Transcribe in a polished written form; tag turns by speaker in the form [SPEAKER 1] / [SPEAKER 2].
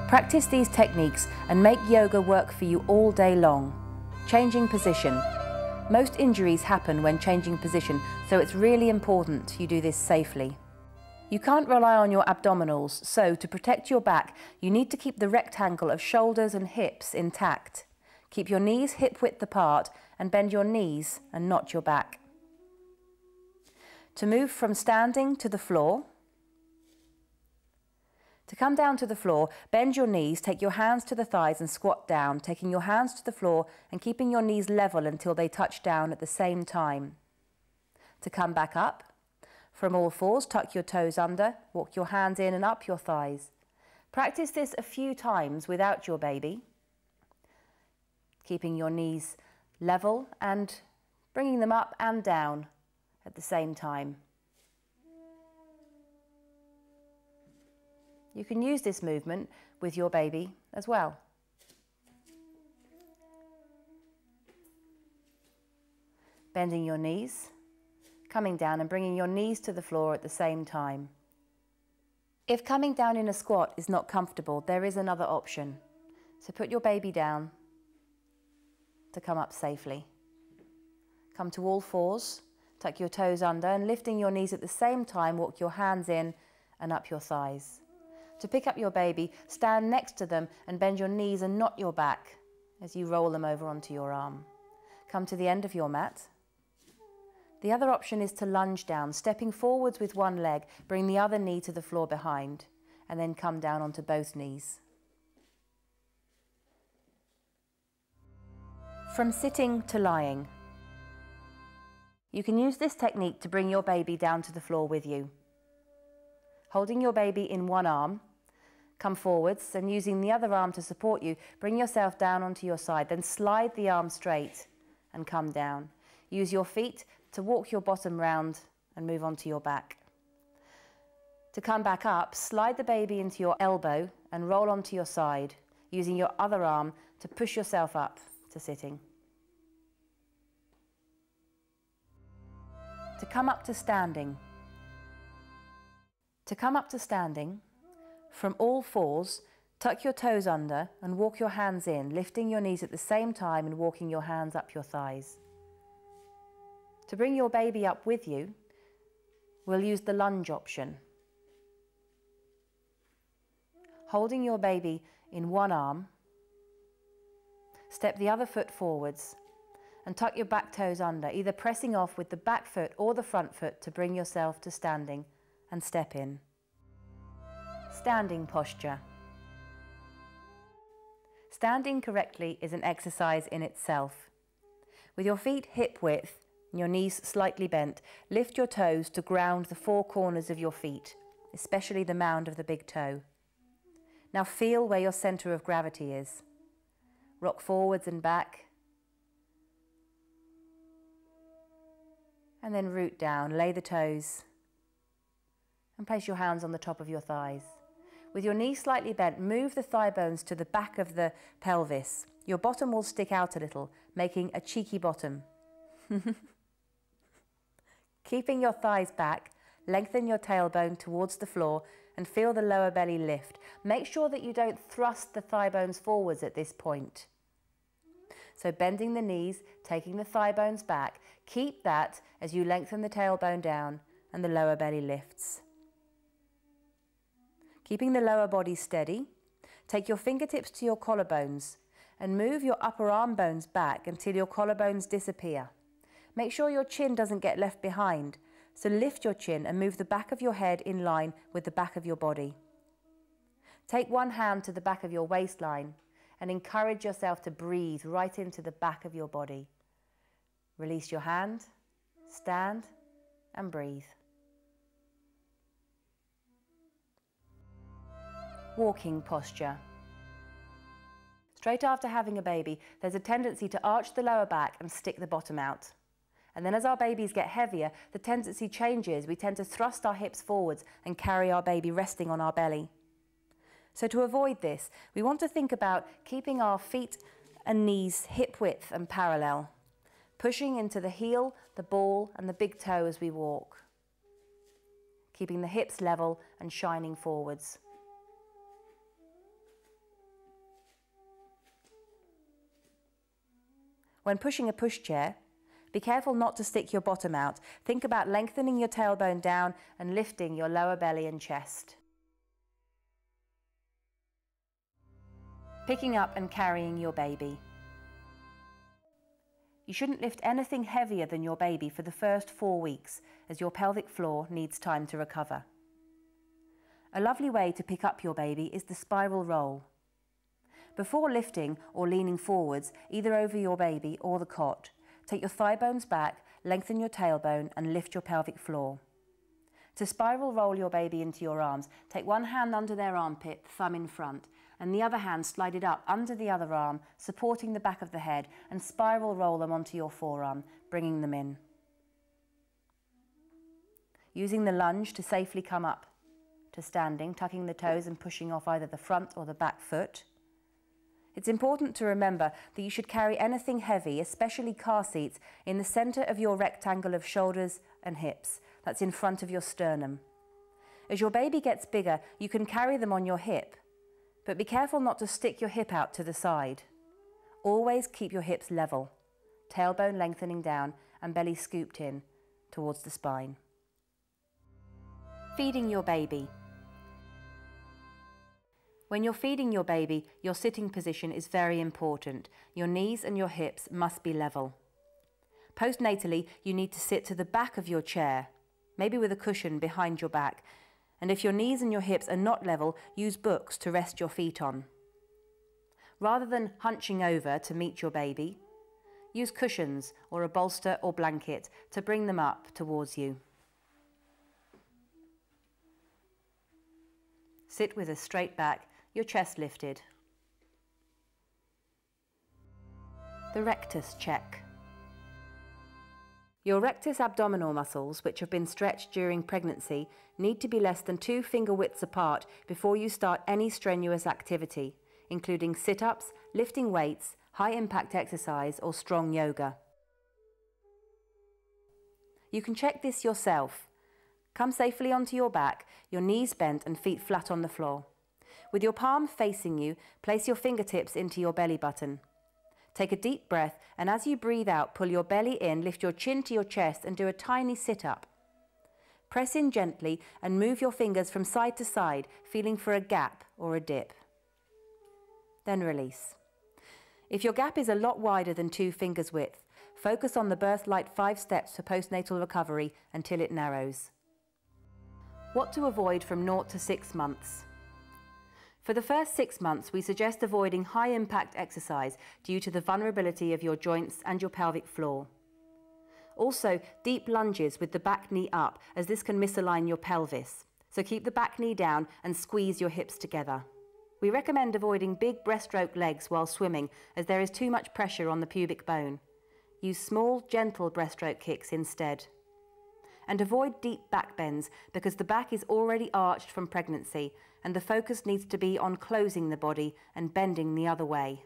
[SPEAKER 1] Practice these techniques and make yoga work for you all day long. Changing position. Most injuries happen when changing position, so it's really important you do this safely. You can't rely on your abdominals, so to protect your back, you need to keep the rectangle of shoulders and hips intact. Keep your knees hip-width apart and bend your knees and not your back. To move from standing to the floor. To come down to the floor, bend your knees, take your hands to the thighs and squat down, taking your hands to the floor and keeping your knees level until they touch down at the same time. To come back up, from all fours, tuck your toes under, walk your hands in and up your thighs. Practice this a few times without your baby, keeping your knees level and bringing them up and down at the same time. You can use this movement with your baby as well. Bending your knees, coming down and bringing your knees to the floor at the same time. If coming down in a squat is not comfortable, there is another option. So put your baby down to come up safely. Come to all fours, tuck your toes under and lifting your knees at the same time, walk your hands in and up your thighs. To pick up your baby, stand next to them and bend your knees and not your back as you roll them over onto your arm. Come to the end of your mat. The other option is to lunge down, stepping forwards with one leg, bring the other knee to the floor behind, and then come down onto both knees. From sitting to lying. You can use this technique to bring your baby down to the floor with you. Holding your baby in one arm, come forwards and using the other arm to support you, bring yourself down onto your side, then slide the arm straight and come down. Use your feet to walk your bottom round and move onto your back. To come back up, slide the baby into your elbow and roll onto your side, using your other arm to push yourself up to sitting. To come up to standing. To come up to standing, from all fours, tuck your toes under and walk your hands in, lifting your knees at the same time and walking your hands up your thighs. To bring your baby up with you, we'll use the lunge option. Holding your baby in one arm, step the other foot forwards and tuck your back toes under, either pressing off with the back foot or the front foot to bring yourself to standing and step in. Standing posture. Standing correctly is an exercise in itself. With your feet hip width and your knees slightly bent, lift your toes to ground the four corners of your feet, especially the mound of the big toe. Now feel where your center of gravity is. Rock forwards and back, and then root down, lay the toes, and place your hands on the top of your thighs. With your knees slightly bent, move the thigh bones to the back of the pelvis. Your bottom will stick out a little, making a cheeky bottom. Keeping your thighs back, lengthen your tailbone towards the floor and feel the lower belly lift. Make sure that you don't thrust the thigh bones forwards at this point. So bending the knees, taking the thigh bones back, keep that as you lengthen the tailbone down and the lower belly lifts. Keeping the lower body steady, take your fingertips to your collarbones and move your upper arm bones back until your collarbones disappear. Make sure your chin doesn't get left behind, so lift your chin and move the back of your head in line with the back of your body. Take one hand to the back of your waistline and encourage yourself to breathe right into the back of your body. Release your hand, stand and breathe. Walking posture. Straight after having a baby, there's a tendency to arch the lower back and stick the bottom out. And then as our babies get heavier, the tendency changes. We tend to thrust our hips forwards and carry our baby resting on our belly. So to avoid this, we want to think about keeping our feet and knees hip width and parallel, pushing into the heel, the ball and the big toe as we walk, keeping the hips level and shining forwards. When pushing a pushchair, be careful not to stick your bottom out. Think about lengthening your tailbone down and lifting your lower belly and chest. Picking up and carrying your baby. You shouldn't lift anything heavier than your baby for the first 4 weeks, as your pelvic floor needs time to recover. A lovely way to pick up your baby is the spiral roll. Before lifting or leaning forwards, either over your baby or the cot, take your thigh bones back, lengthen your tailbone and lift your pelvic floor. To spiral roll your baby into your arms, take one hand under their armpit, thumb in front, and the other hand slide it up under the other arm, supporting the back of the head, and spiral roll them onto your forearm, bringing them in. Using the lunge to safely come up to standing, tucking the toes and pushing off either the front or the back foot. It's important to remember that you should carry anything heavy, especially car seats, in the center of your rectangle of shoulders and hips. That's in front of your sternum. As your baby gets bigger, you can carry them on your hip, but be careful not to stick your hip out to the side. Always keep your hips level, tailbone lengthening down and belly scooped in towards the spine. Feeding your baby. When you're feeding your baby, your sitting position is very important. Your knees and your hips must be level. Postnatally, you need to sit to the back of your chair, maybe with a cushion behind your back. And if your knees and your hips are not level, use books to rest your feet on. Rather than hunching over to meet your baby, use cushions or a bolster or blanket to bring them up towards you. Sit with a straight back, your chest lifted. The rectus check. Your rectus abdominal muscles, which have been stretched during pregnancy, need to be less than 2 finger widths apart before you start any strenuous activity, including sit-ups, lifting weights, high-impact exercise, or strong yoga. You can check this yourself. Come safely onto your back, your knees bent and feet flat on the floor. With your palm facing you, place your fingertips into your belly button. Take a deep breath, and as you breathe out, pull your belly in, lift your chin to your chest and do a tiny sit-up. Press in gently and move your fingers from side to side, feeling for a gap or a dip. Then release. If your gap is a lot wider than 2 fingers width, focus on the Birthlight 5 steps for postnatal recovery until it narrows. What to avoid from 0 to 6 months. For the first 6 months, we suggest avoiding high-impact exercise due to the vulnerability of your joints and your pelvic floor. Also, deep lunges with the back knee up, as this can misalign your pelvis. So keep the back knee down and squeeze your hips together. We recommend avoiding big breaststroke legs while swimming, as there is too much pressure on the pubic bone. Use small, gentle breaststroke kicks instead. And avoid deep back bends, because the back is already arched from pregnancy, and the focus needs to be on closing the body and bending the other way.